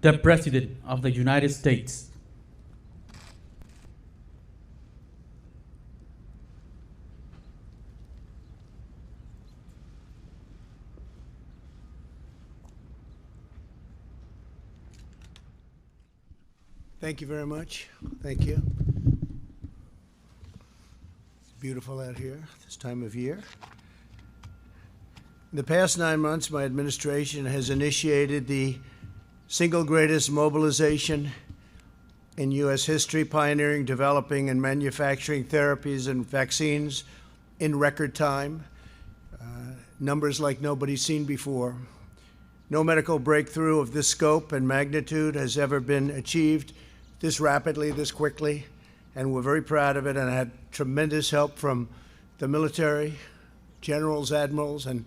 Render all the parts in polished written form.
the President of the United States. Thank you very much. Thank you. It's beautiful out here this time of year. In the past 9 months, my administration has initiated the single greatest mobilization in U.S. history, pioneering, developing, and manufacturing therapies and vaccines in record time, numbers like nobody's seen before. No medical breakthrough of this scope and magnitude has ever been achieved this rapidly, this quickly, and we're very proud of it, and I had tremendous help from the military, generals, admirals, and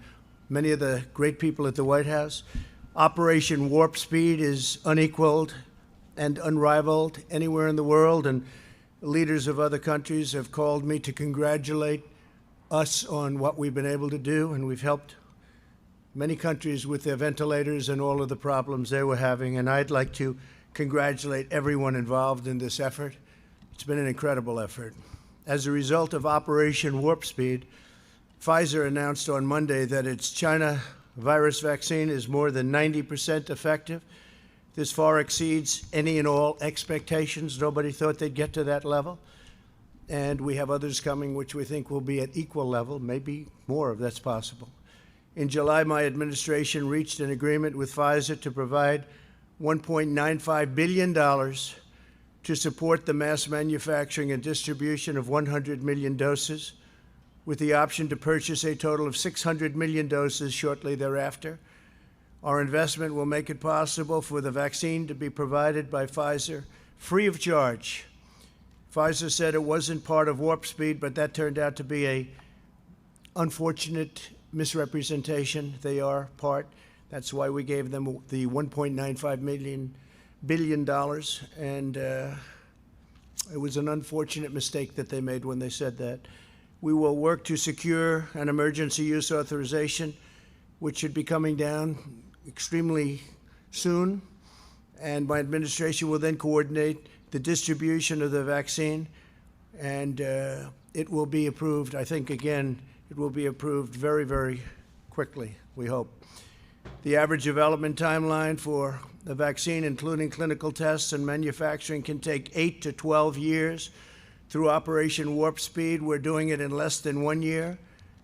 many of the great people at the White House. Operation Warp Speed is unequaled and unrivaled anywhere in the world, and leaders of other countries have called me to congratulate us on what we've been able to do, and we've helped many countries with their ventilators and all of the problems they were having, and I'd like to congratulate everyone involved in this effort. It's been an incredible effort. As a result of Operation Warp Speed, Pfizer announced on Monday that its China virus vaccine is more than 90% effective. This far exceeds any and all expectations. Nobody thought they'd get to that level. And we have others coming which we think will be at equal level, maybe more if that's possible. In July, my administration reached an agreement with Pfizer to provide $1.95 billion to support the mass manufacturing and distribution of 100 million doses, with the option to purchase a total of 600 million doses shortly thereafter. Our investment will make it possible for the vaccine to be provided by Pfizer free of charge. Pfizer said it wasn't part of Warp Speed, but that turned out to be an unfortunate misrepresentation. They are part. That's why we gave them the $1.95 billion, and it was an unfortunate mistake that they made when they said that. We will work to secure an emergency use authorization, which should be coming down extremely soon, and my administration will then coordinate the distribution of the vaccine, and it will be approved. I think, again, it will be approved very, very quickly, we hope. The average development timeline for the vaccine, including clinical tests and manufacturing, can take 8 to 12 years. Through Operation Warp Speed, we're doing it in less than 1 year.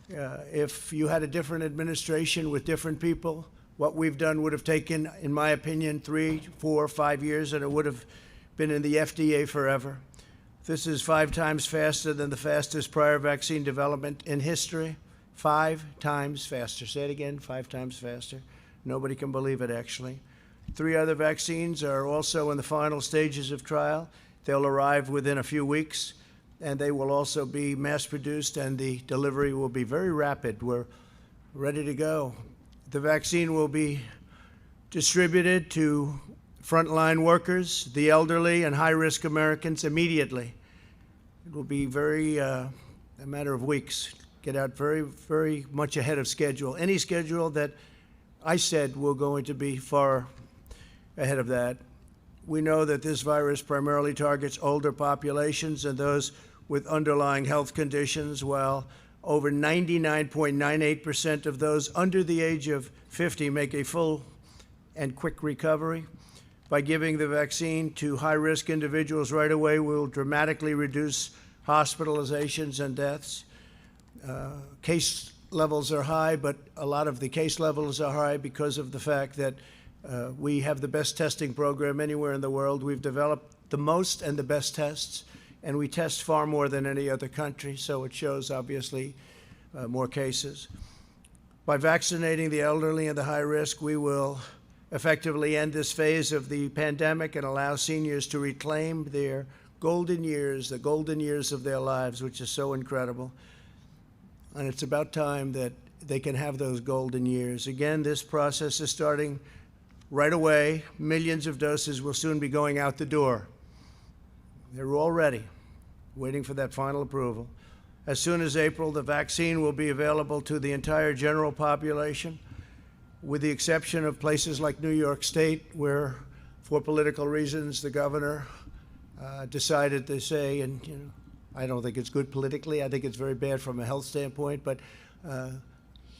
If you had a different administration with different people, what we've done would have taken, in my opinion, 3, 4, 5 years, and it would have been in the FDA forever. This is 5 times faster than the fastest prior vaccine development in history. 5 times faster. Say it again, 5 times faster. Nobody can believe it, actually. 3 other vaccines are also in the final stages of trial. They'll arrive within a few weeks, and they will also be mass-produced, and the delivery will be very rapid. We're ready to go. The vaccine will be distributed to frontline workers, the elderly, and high-risk Americans immediately. It will be a matter of weeks. Get out very, very much ahead of schedule. Any schedule that I said we're going to be far ahead of that. We know that this virus primarily targets older populations and those with underlying health conditions, while over 99.98% of those under the age of 50 make a full and quick recovery. By giving the vaccine to high-risk individuals right away, we will dramatically reduce hospitalizations and deaths. Case levels are high, but a lot of the case levels are high because of the fact that we have the best testing program anywhere in the world. We've developed the most and the best tests, and we test far more than any other country, so it shows, obviously, more cases. By vaccinating the elderly and the high risk, we will effectively end this phase of the pandemic and allow seniors to reclaim their golden years, the golden years of their lives, which is so incredible. And it's about time that they can have those golden years. Again, this process is starting right away. Millions of doses will soon be going out the door. They're all ready, waiting for that final approval. As soon as April, the vaccine will be available to the entire general population, with the exception of places like New York State, where For political reasons, the governor decided to say, and I don't think it's good politically. I think it's very bad from a health standpoint, but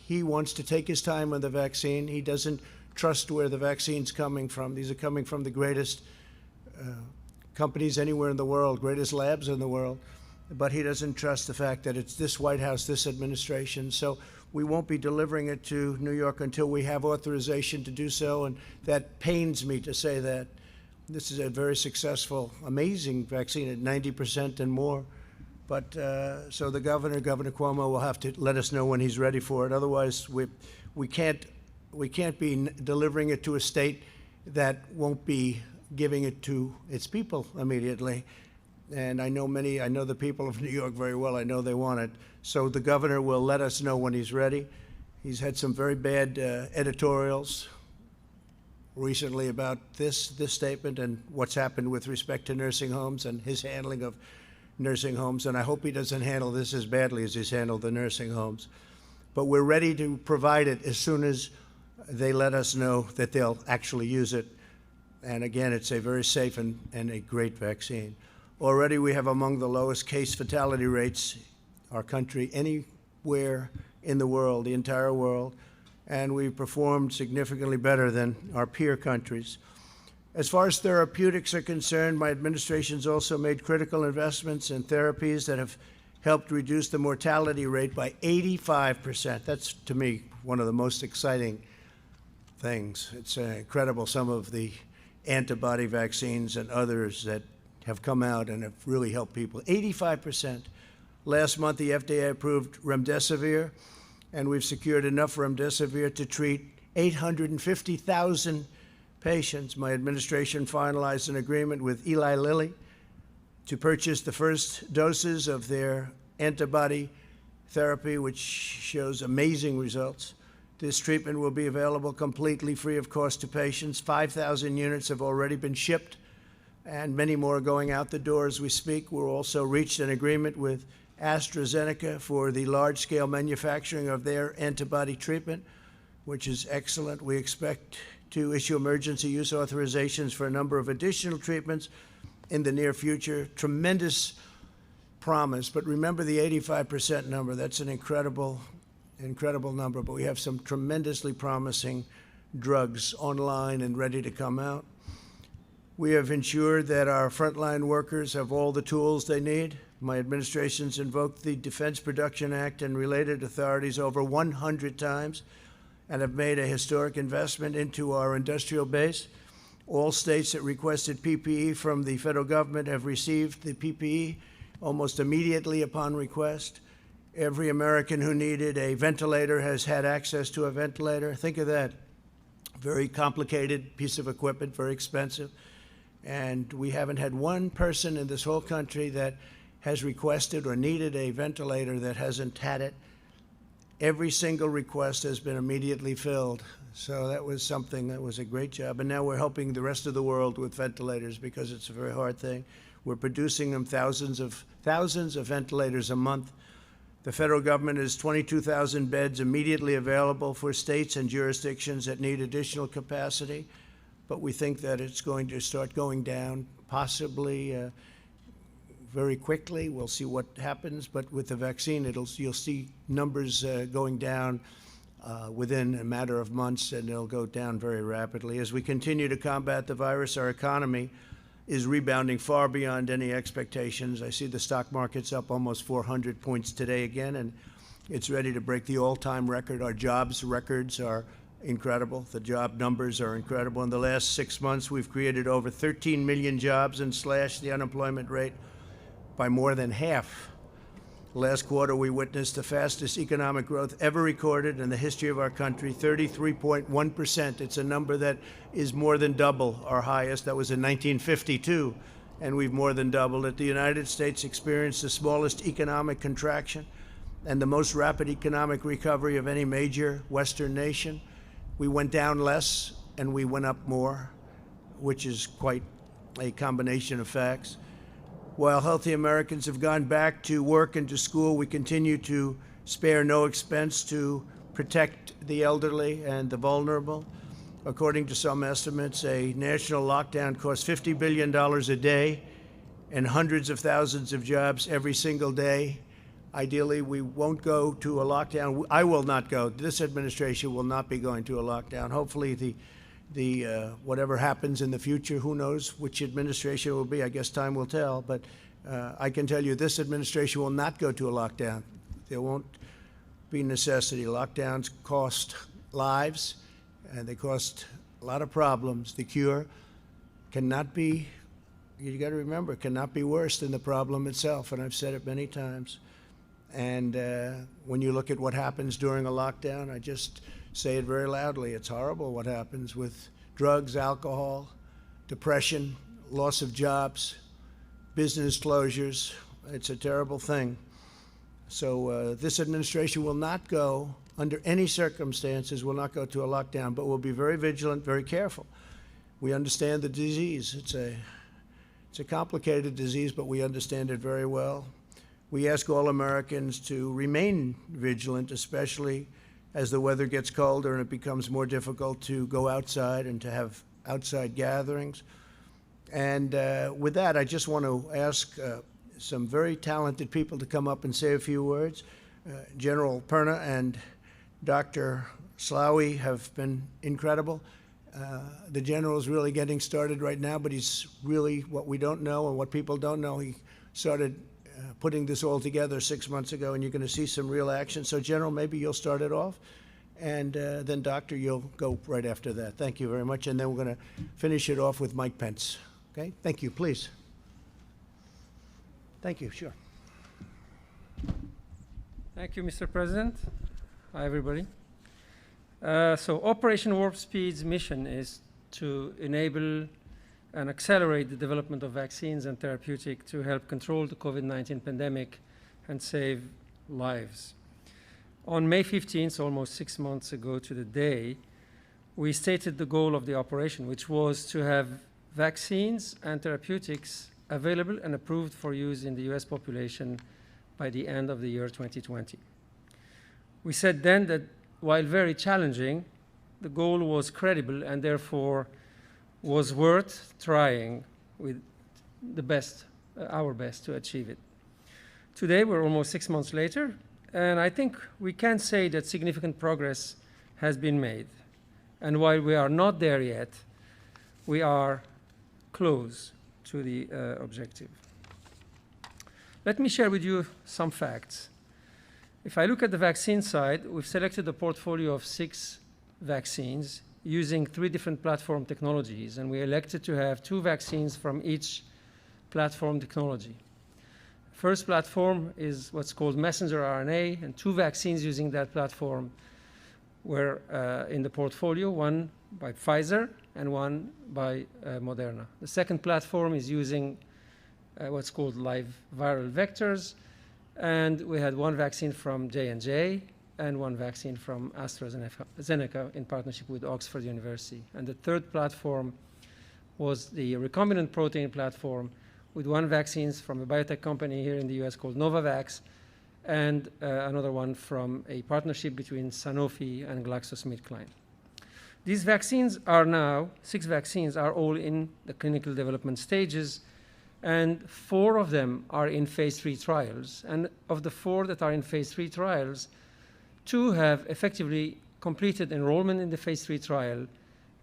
he wants to take his time on the vaccine. He doesn't trust where the vaccine's coming from. These are coming from the greatest companies anywhere in the world, greatest labs in the world. But he doesn't trust the fact that it's this White House, this administration. So we won't be delivering it to New York until we have authorization to do so, and that pains me to say that. This is a very successful, amazing vaccine at 90% and more. But so the Governor Cuomo, will have to let us know when he's ready for it. Otherwise, we can't be delivering it to a state that won't be giving it to its people immediately. And I know the people of New York very well. I know they want it. So the governor will let us know when he's ready. He's had some very bad editorials recently about this statement and what's happened with respect to nursing homes and his handling of nursing homes. And I hope he doesn't handle this as badly as he's handled the nursing homes. But we're ready to provide it as soon as they let us know that they'll actually use it. And again, it's a very safe and a great vaccine. Already we have among the lowest case fatality rates, our country, anywhere in the world, the entire world, and we've performed significantly better than our peer countries. As far as therapeutics are concerned, my administration's also made critical investments in therapies that have helped reduce the mortality rate by 85%. That's, to me, one of the most exciting things. It's incredible, some of the antibody vaccines and others that have come out and have really helped people. 85%. Last month, the FDA approved remdesivir, and we've secured enough remdesivir to treat 850,000 patients. My administration finalized an agreement with Eli Lilly to purchase the first doses of their antibody therapy, which shows amazing results. This treatment will be available completely free of cost to patients. 5,000 units have already been shipped, and many more are going out the door as we speak. We've also reached an agreement with AstraZeneca for the large-scale manufacturing of their antibody treatment, which is excellent. We expect to issue emergency use authorizations for a number of additional treatments in the near future. Tremendous promise, but remember the 85% number. That's an incredible number, but we have some tremendously promising drugs online and ready to come out. We have ensured that our frontline workers have all the tools they need. My administration's invoked the Defense Production Act and related authorities over 100 times and have made a historic investment into our industrial base. All states that requested PPE from the federal government have received the PPE almost immediately upon request. Every American who needed a ventilator has had access to a ventilator. Think of that. Very complicated piece of equipment, very expensive. And we haven't had one person in this whole country that has requested or needed a ventilator that hasn't had it. Every single request has been immediately filled. So that was something that was a great job. And now we're helping the rest of the world with ventilators because it's a very hard thing. We're producing them thousands of ventilators a month. The federal government has 22,000 beds immediately available for states and jurisdictions that need additional capacity. But we think that it's going to start going down, possibly very quickly. We'll see what happens. But with the vaccine, you'll see numbers going down within a matter of months, and they'll go down very rapidly. As we continue to combat the virus, our economy is rebounding far beyond any expectations. I see the stock market's up almost 400 points today again, and it's ready to break the all-time record. Our jobs records are incredible. The job numbers are incredible. In the last 6 months, we've created over 13 million jobs and slashed the unemployment rate by more than half. Last quarter, we witnessed the fastest economic growth ever recorded in the history of our country, 33.1%. It's a number that is more than double our highest. That was in 1952, and we've more than doubled it. The United States experienced the smallest economic contraction and the most rapid economic recovery of any major Western nation. We went down less and we went up more, which is quite a combination of facts. While healthy Americans have gone back to work and to school, we continue to spare no expense to protect the elderly and the vulnerable. According to some estimates, a national lockdown costs $50 billion a day and hundreds of thousands of jobs every single day. Ideally, we won't go to a lockdown. I will not go. This administration will not be going to a lockdown. Hopefully, whatever happens in the future, who knows which administration it will be. I guess time will tell. But I can tell you this administration will not go to a lockdown. There won't be necessity. Lockdowns cost lives, and they cost a lot of problems. The cure cannot be, you got to remember, cannot be worse than the problem itself, and I've said it many times. And when you look at what happens during a lockdown, I just say it very loudly. It's horrible what happens with drugs, alcohol, depression, loss of jobs, business closures. It's a terrible thing. So this administration will not go, under any circumstances, will not go to a lockdown, but will be very vigilant, very careful. We understand the disease. It's a complicated disease, but we understand it very well. We ask all Americans to remain vigilant, especially as the weather gets colder and it becomes more difficult to go outside and to have outside gatherings. And with that, I just want to ask some very talented people to come up and say a few words. General Perna and Dr. Slaoui have been incredible. The general is really getting started right now, but he's really what we don't know and what people don't know. He started putting this all together 6 months ago, and you're going to see some real action. So, General, maybe you'll start it off, and then, Doctor, you'll go right after that. Thank you very much, and then we're going to finish it off with Mike Pence. Okay? Thank you, please. Thank you, sure. Thank you, Mr. President. Hi, everybody. So Operation Warp Speed's mission is to enable and accelerate the development of vaccines and therapeutics to help control the COVID-19 pandemic and save lives. On May 15th, almost 6 months ago to the day, we stated the goal of the operation, which was to have vaccines and therapeutics available and approved for use in the US population by the end of the year 2020. We said then that while very challenging, the goal was credible and therefore was worth trying with the best, our best to achieve it. Today, we're almost 6 months later, and I think we can say that significant progress has been made. And while we are not there yet, we are close to the objective. Let me share with you some facts. If I look at the vaccine side, we've selected a portfolio of 6 vaccines using 3 different platform technologies, and we elected to have 2 vaccines from each platform technology. First platform is what's called messenger RNA, and 2 vaccines using that platform were in the portfolio, one by Pfizer and one by Moderna. The second platform is using what's called live viral vectors, and we had 1 vaccine from J&J and 1 vaccine from AstraZeneca in partnership with Oxford University. And the third platform was the recombinant protein platform with 1 vaccine from a biotech company here in the US called Novavax, and another one from a partnership between Sanofi and GlaxoSmithKline. These vaccines are now, 6 vaccines are all in the clinical development stages, and 4 of them are in phase 3 trials. And of the 4 that are in phase 3 trials, 2 have effectively completed enrollment in the phase 3 trial,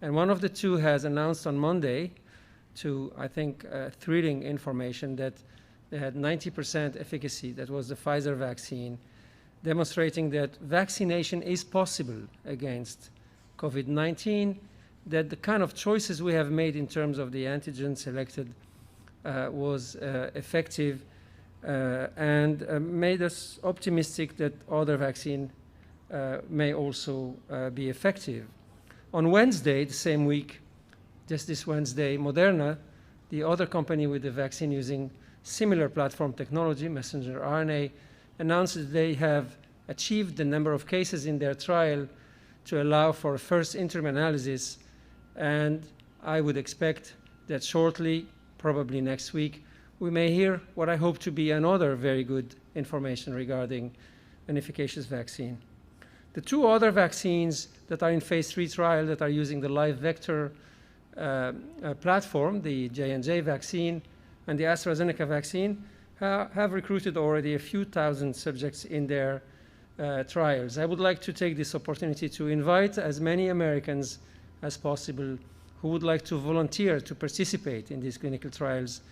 and one of the 2 has announced on Monday, to, I think, thrilling information that they had 90% efficacy. That was the Pfizer vaccine, demonstrating that vaccination is possible against COVID-19, that the kind of choices we have made in terms of the antigen selected was effective and made us optimistic that other vaccine may also be effective. On Wednesday, the same week, just this Wednesday, Moderna, the other company with the vaccine using similar platform technology, messenger RNA, announced that they have achieved the number of cases in their trial to allow for a first interim analysis, and I would expect that shortly, probably next week, we may hear what I hope to be another very good information regarding an efficacious vaccine. The two other vaccines that are in phase 3 trial that are using the live vector platform, the J&J vaccine and the AstraZeneca vaccine, have recruited already a few thousand subjects in their trials. I would like to take this opportunity to invite as many Americans as possible who would like to volunteer to participate in these clinical trials,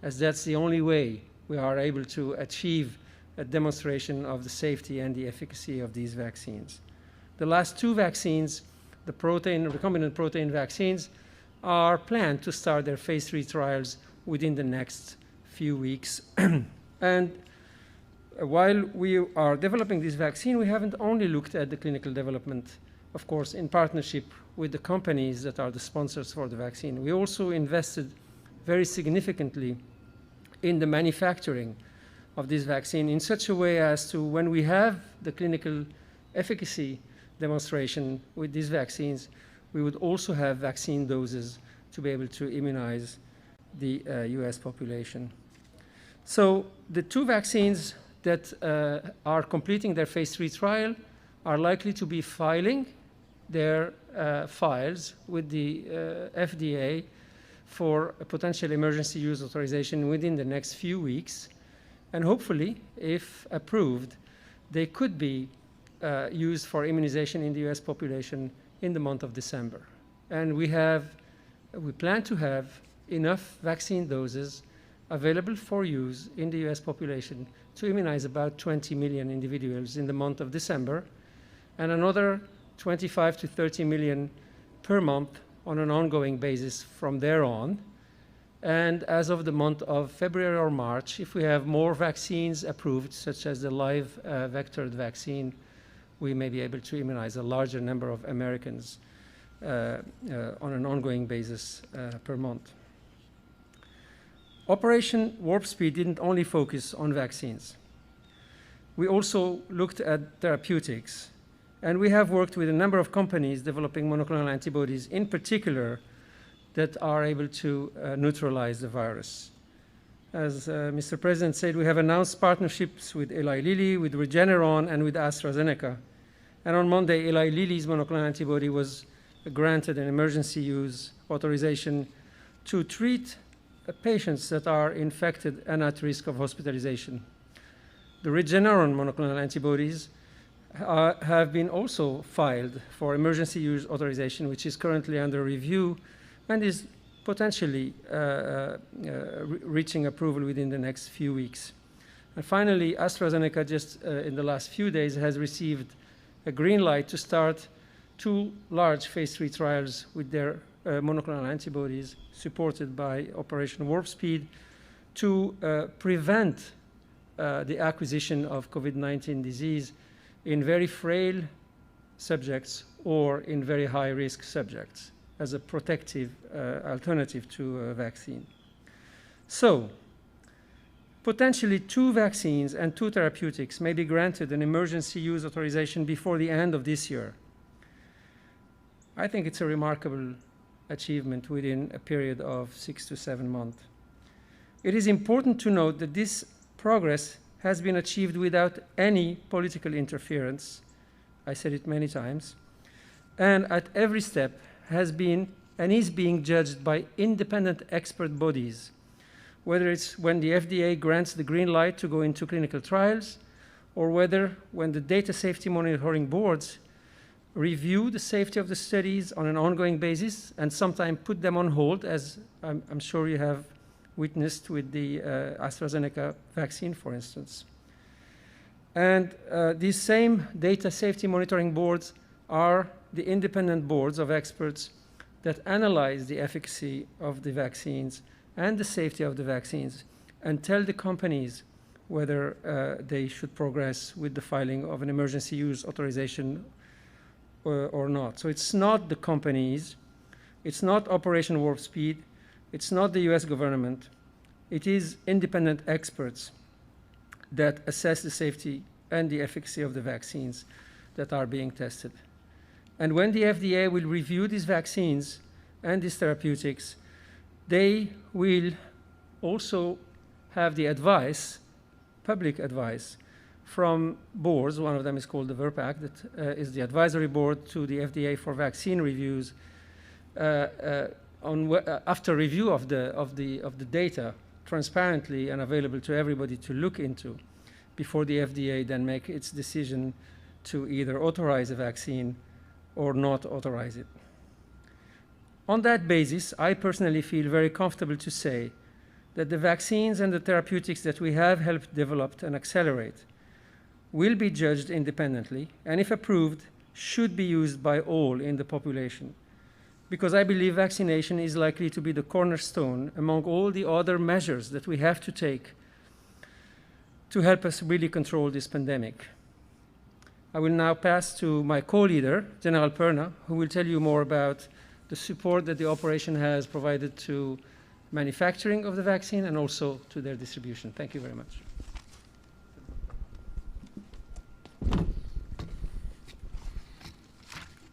as that's the only way we are able to achieve a demonstration of the safety and the efficacy of these vaccines. The last two vaccines, the recombinant protein vaccines, are planned to start their phase 3 trials within the next few weeks. And while we are developing this vaccine, we haven't only looked at the clinical development, of course, in partnership with the companies that are the sponsors for the vaccine. We also invested very significantly in the manufacturing of this vaccine in such a way as to, when we have the clinical efficacy demonstration with these vaccines, we would also have vaccine doses to be able to immunize the US population. So the two vaccines that are completing their phase 3 trial are likely to be filing their files with the FDA for a potential emergency use authorization within the next few weeks. And hopefully, if approved, they could be used for immunization in the US population in the month of December. And we plan to have enough vaccine doses available for use in the US population to immunize about 20 million individuals in the month of December, and another 25 to 30 million per month on an ongoing basis from there on. And as of the month of February or March, if we have more vaccines approved, such as the live vectored vaccine, we may be able to immunize a larger number of Americans on an ongoing basis per month. Operation Warp Speed didn't only focus on vaccines. We also looked at therapeutics, and we have worked with a number of companies developing monoclonal antibodies in particular that are able to neutralize the virus. As Mr. President said, we have announced partnerships with Eli Lilly, with Regeneron, and with AstraZeneca. And on Monday, Eli Lilly's monoclonal antibody was granted an emergency use authorization to treat patients that are infected and at risk of hospitalization. The Regeneron monoclonal antibodies have been also filed for emergency use authorization, which is currently under review and is potentially reaching approval within the next few weeks. And finally, AstraZeneca just in the last few days has received a green light to start 2 large phase 3 trials with their monoclonal antibodies supported by Operation Warp Speed to prevent the acquisition of COVID-19 disease in very frail subjects or in very high-risk subjects as a protective alternative to a vaccine. So, potentially 2 vaccines and 2 therapeutics may be granted an emergency use authorization before the end of this year. I think it's a remarkable achievement within a period of 6 to 7 months. It is important to note that this progress has been achieved without any political interference. I said it many times. And at every step has been and is being judged by independent expert bodies, whether it's when the FDA grants the green light to go into clinical trials, or whether when the data safety monitoring boards review the safety of the studies on an ongoing basis and sometimes put them on hold, as I'm sure you have witnessed with the AstraZeneca vaccine, for instance. And these same data safety monitoring boards are the independent boards of experts that analyze the efficacy of the vaccines and the safety of the vaccines and tell the companies whether they should progress with the filing of an emergency use authorization or not. So it's not the companies, it's not Operation Warp Speed, it's not the US government, it is independent experts that assess the safety and the efficacy of the vaccines that are being tested. And when the FDA will review these vaccines and these therapeutics, they will also have the advice, public advice, from boards. One of them is called the VRPAC, that is the advisory board to the FDA for vaccine reviews. After review of the data transparently and available to everybody to look into, before the FDA then make its decision to either authorize a vaccine or not authorize it. On that basis, I personally feel very comfortable to say that the vaccines and the therapeutics that we have helped develop and accelerate will be judged independently, and if approved, should be used by all in the population. Because I believe vaccination is likely to be the cornerstone among all the other measures that we have to take to help us really control this pandemic. I will now pass to my co-leader, General Perna, who will tell you more about the support that the operation has provided to manufacturing of the vaccine and also to their distribution. Thank you very much.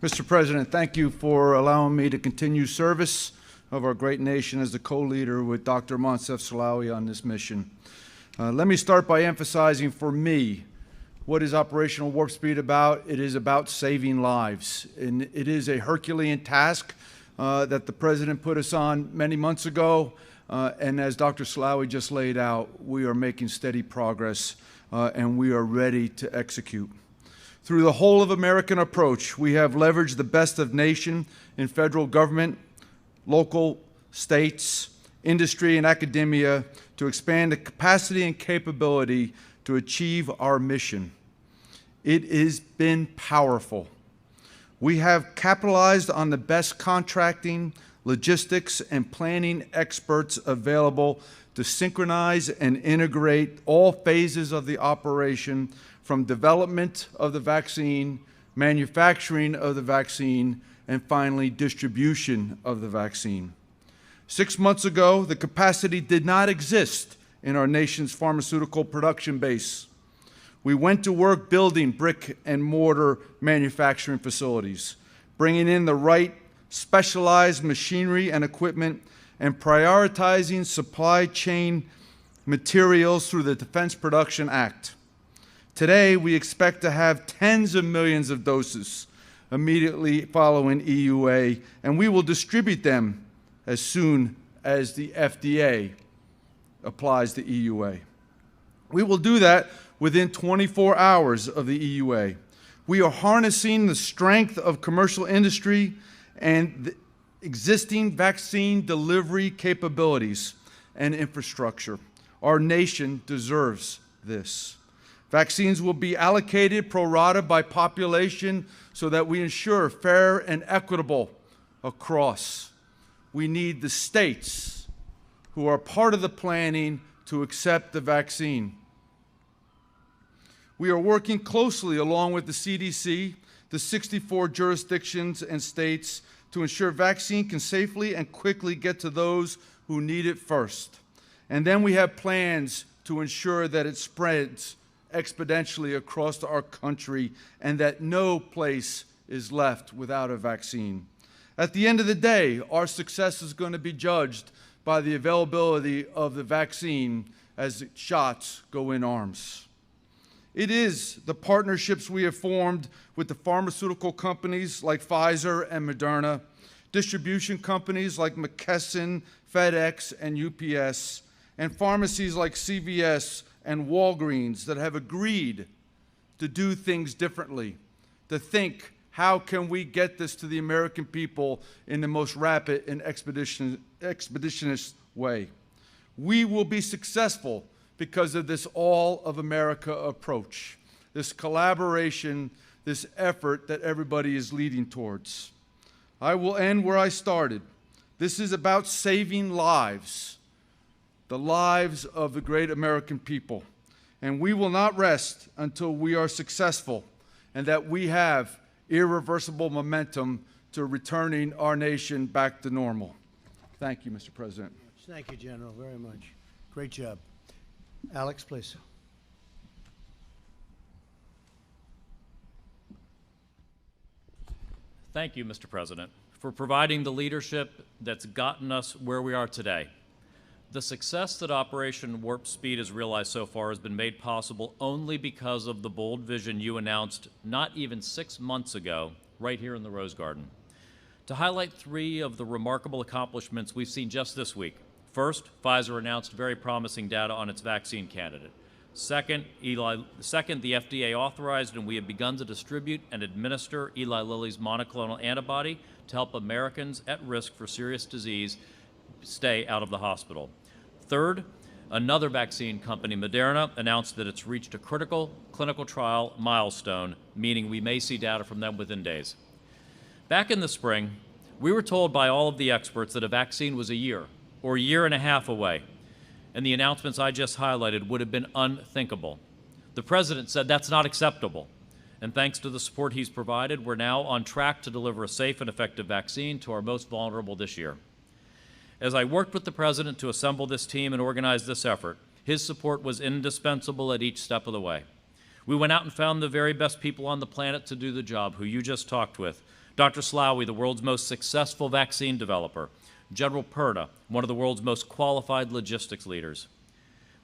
Mr. President, thank you for allowing me to continue service of our great nation as the co-leader with Dr. Moncef Slaoui on this mission. Let me start by emphasizing for me, what is Operational Warp Speed about? It is about saving lives. And it is a Herculean task that the President put us on many months ago. And as Dr. Slaoui just laid out, we are making steady progress and we are ready to execute. Through the whole of American approach, we have leveraged the best of nation in federal government, local, states, industry, and academia to expand the capacity and capability to achieve our mission. It has been powerful. We have capitalized on the best contracting, logistics, and planning experts available to synchronize and integrate all phases of the operation, from development of the vaccine, manufacturing of the vaccine, and finally distribution of the vaccine. 6 months ago, the capacity did not exist in our nation's pharmaceutical production base. We went to work building brick and mortar manufacturing facilities, bringing in the right specialized machinery and equipment, and prioritizing supply chain materials through the Defense Production Act. Today, we expect to have tens of millions of doses immediately following EUA, and we will distribute them as soon as the FDA applies the EUA. We will do that within 24 hours of the EUA. We are harnessing the strength of commercial industry and the existing vaccine delivery capabilities and infrastructure. Our nation deserves this. Vaccines will be allocated pro rata by population so that we ensure fair and equitable across. We need the states who are part of the planning to accept the vaccine. We are working closely along with the CDC, the 64 jurisdictions and states to ensure vaccine can safely and quickly get to those who need it first. And then we have plans to ensure that it spreads exponentially across our country and that no place is left without a vaccine. At the end of the day, our success is going to be judged by the availability of the vaccine as shots go in arms. It is the partnerships we have formed with the pharmaceutical companies like Pfizer and Moderna, distribution companies like McKesson, FedEx, and UPS, and pharmacies like CVS and Walgreens that have agreed to do things differently, to think, how can we get this to the American people in the most rapid and expeditious way? We will be successful because of this all of America approach, this collaboration, this effort that everybody is leading towards. I will end where I started. This is about saving lives, the lives of the great American people. And we will not rest until we are successful and that we have irreversible momentum to returning our nation back to normal. Thank you, Mr. President. Thank you, General, very much. Great job. Alex, please. Thank you, Mr. President, for providing the leadership that's gotten us where we are today. The success that Operation Warp Speed has realized so far has been made possible only because of the bold vision you announced not even 6 months ago, right here in the Rose Garden. To highlight 3 of the remarkable accomplishments we've seen just this week. First, Pfizer announced very promising data on its vaccine candidate. Second, the FDA authorized and we have begun to distribute and administer Eli Lilly's monoclonal antibody to help Americans at risk for serious disease stay out of the hospital. Third, another vaccine company, Moderna, announced that it's reached a critical clinical trial milestone, meaning we may see data from them within days. Back in the spring, we were told by all of the experts that a vaccine was a year or a year and a half away, and the announcements I just highlighted would have been unthinkable. The President said that's not acceptable, and thanks to the support he's provided, we're now on track to deliver a safe and effective vaccine to our most vulnerable this year. As I worked with the President to assemble this team and organize this effort, his support was indispensable at each step of the way. We went out and found the very best people on the planet to do the job, who you just talked with. Dr. Slaoui, the world's most successful vaccine developer. General Perna, one of the world's most qualified logistics leaders.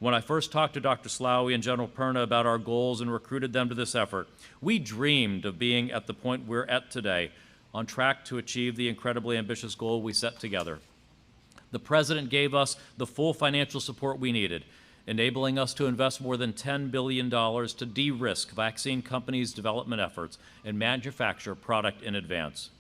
When I first talked to Dr. Slaoui and General Perna about our goals and recruited them to this effort, we dreamed of being at the point we're at today, on track to achieve the incredibly ambitious goal we set together. The President gave us the full financial support we needed, enabling us to invest more than $10 billion to de-risk vaccine companies' development efforts and manufacture product in advance.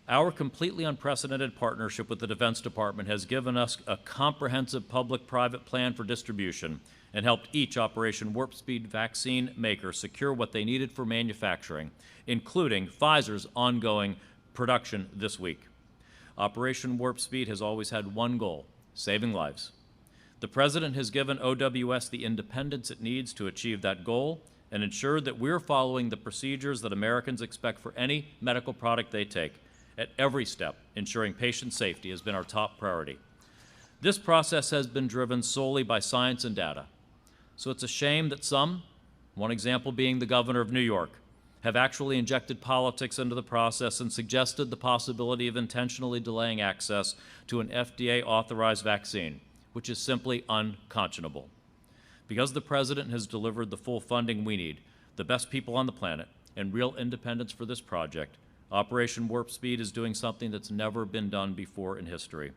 Our completely unprecedented partnership with the Defense Department has given us a comprehensive public-private plan for distribution and helped each Operation Warp Speed vaccine maker secure what they needed for manufacturing, including Pfizer's ongoing production this week. Operation Warp Speed has always had one goal: saving lives. The President has given OWS the independence it needs to achieve that goal and ensured that we're following the procedures that Americans expect for any medical product they take. At every step, ensuring patient safety has been our top priority. This process has been driven solely by science and data. So it's a shame that some, one example being the governor of New York, have actually injected politics into the process and suggested the possibility of intentionally delaying access to an FDA-authorized vaccine, which is simply unconscionable. Because the President has delivered the full funding we need, the best people on the planet, and real independence for this project, Operation Warp Speed is doing something that's never been done before in history.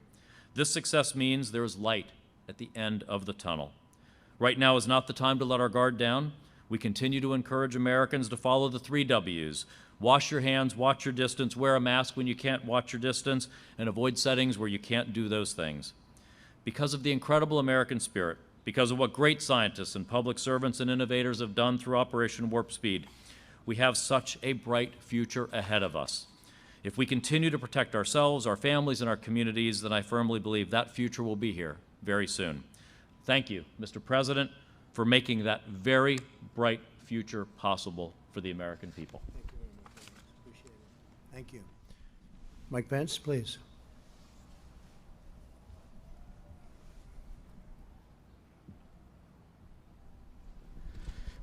This success means there is light at the end of the tunnel. Right now is not the time to let our guard down. We continue to encourage Americans to follow the 3 W's. Wash your hands, watch your distance, wear a mask when you can't watch your distance, and avoid settings where you can't do those things. Because of the incredible American spirit, because of what great scientists and public servants and innovators have done through Operation Warp Speed, we have such a bright future ahead of us. If we continue to protect ourselves, our families, and our communities, then I firmly believe that future will be here very soon. Thank you, Mr. President, for making that very bright future possible for the American people. Thank you very much. Appreciate it. Thank you. Mike Pence, please.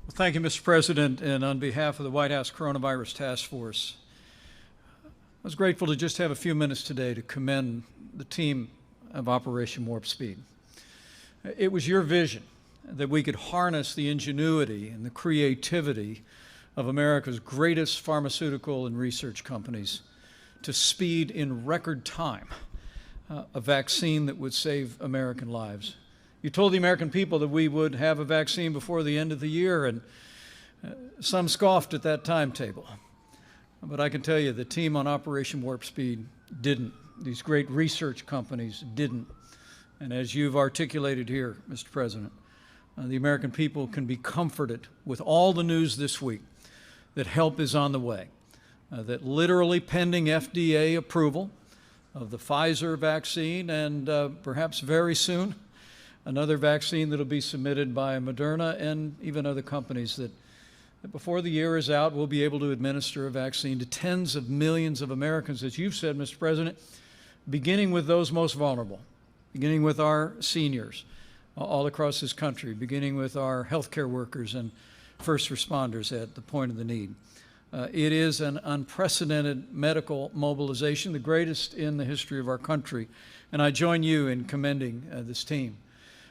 Well, thank you, Mr. President, and on behalf of the White House Coronavirus Task Force, I was grateful to just have a few minutes today to commend the team of Operation Warp Speed. It was your vision that we could harness the ingenuity and the creativity of America's greatest pharmaceutical and research companies to speed in record time a vaccine that would save American lives. You told the American people that we would have a vaccine before the end of the year, and some scoffed at that timetable. But I can tell you the team on Operation Warp Speed didn't. These great research companies didn't. And as you've articulated here, Mr. President, the American people can be comforted with all the news this week that help is on the way, that literally pending FDA approval of the Pfizer vaccine and perhaps very soon another vaccine that will be submitted by Moderna and even other companies that before the year is out, we'll be able to administer a vaccine to tens of millions of Americans, as you've said, Mr. President, beginning with those most vulnerable, beginning with our seniors all across this country, beginning with our healthcare workers and first responders at the point of the need. It is an unprecedented medical mobilization, the greatest in the history of our country, and I join you in commending this team.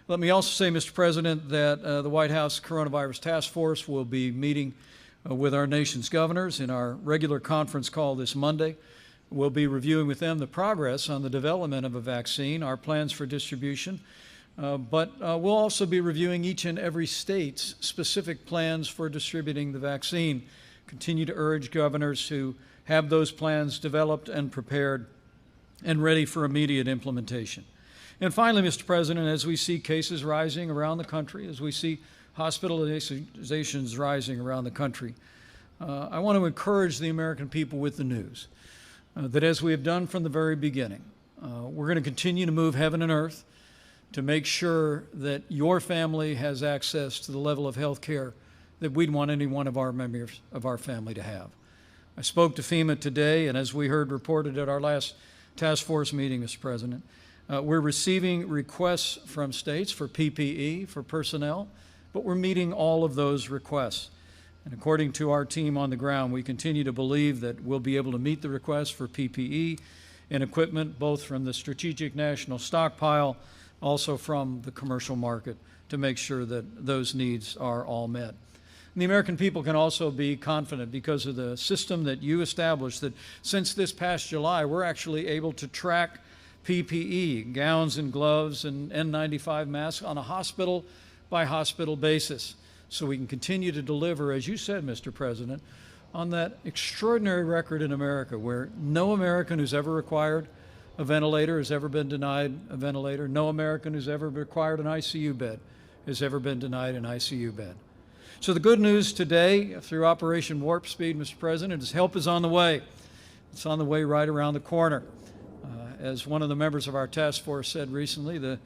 Let me also say, Mr. President, that the White House Coronavirus Task Force will be meeting with our nation's governors in our regular conference call this Monday. We'll be reviewing with them the progress on the development of a vaccine, our plans for distribution, but we'll also be reviewing each and every state's specific plans for distributing the vaccine. Continue to urge governors to have those plans developed and prepared and ready for immediate implementation. And finally, Mr. President, as we see cases rising around the country, as we see hospitalizations rising around the country, I want to encourage the American people with the news that as we have done from the very beginning, we're going to continue to move heaven and earth to make sure that your family has access to the level of health care that we'd want any one of our members of our family to have. I spoke to FEMA today, and as we heard reported at our last task force meeting, Mr. President, we're receiving requests from states for PPE, for personnel, but we're meeting all of those requests. And according to our team on the ground, we continue to believe that we'll be able to meet the requests for PPE and equipment, both from the Strategic National Stockpile, also from the commercial market, to make sure that those needs are all met. And the American people can also be confident because of the system that you established, that since this past July, we're actually able to track PPE, gowns and gloves and N95 masks on a hospital-by-hospital basis. So we can continue to deliver, as you said, Mr. President, on that extraordinary record in America where no American who's ever required a ventilator has ever been denied a ventilator. No American who's ever required an ICU bed has ever been denied an ICU bed. So the good news today through Operation Warp Speed, Mr. President, is help is on the way. It's on the way right around the corner. As one of the members of our task force said recently, the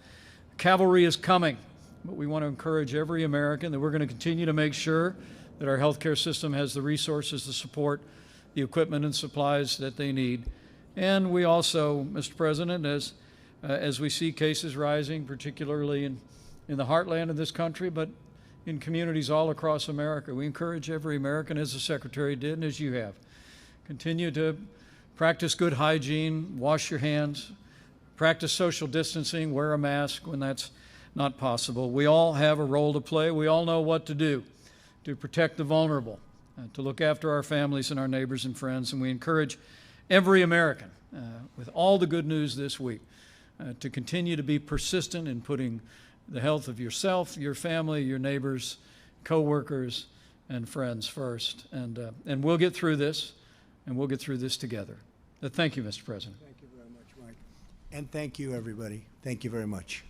cavalry is coming. But we want to encourage every American that we're going to continue to make sure that our healthcare system has the resources to support the equipment and supplies that they need. And we also, Mr. President, as we see cases rising, particularly in the heartland of this country, but in communities all across America, we encourage every American, as the Secretary did and as you have, continue to practice good hygiene, wash your hands, practice social distancing, wear a mask when that's not possible. We all have a role to play. We all know what to do to protect the vulnerable, to look after our families and our neighbors and friends. And we encourage every American, with all the good news this week, to continue to be persistent in putting the health of yourself, your family, your neighbors, co-workers, and friends first. And we'll get through this, and we'll get through this together. Thank you, Mr. President. Thank you very much, Mike. And thank you, everybody. Thank you very much.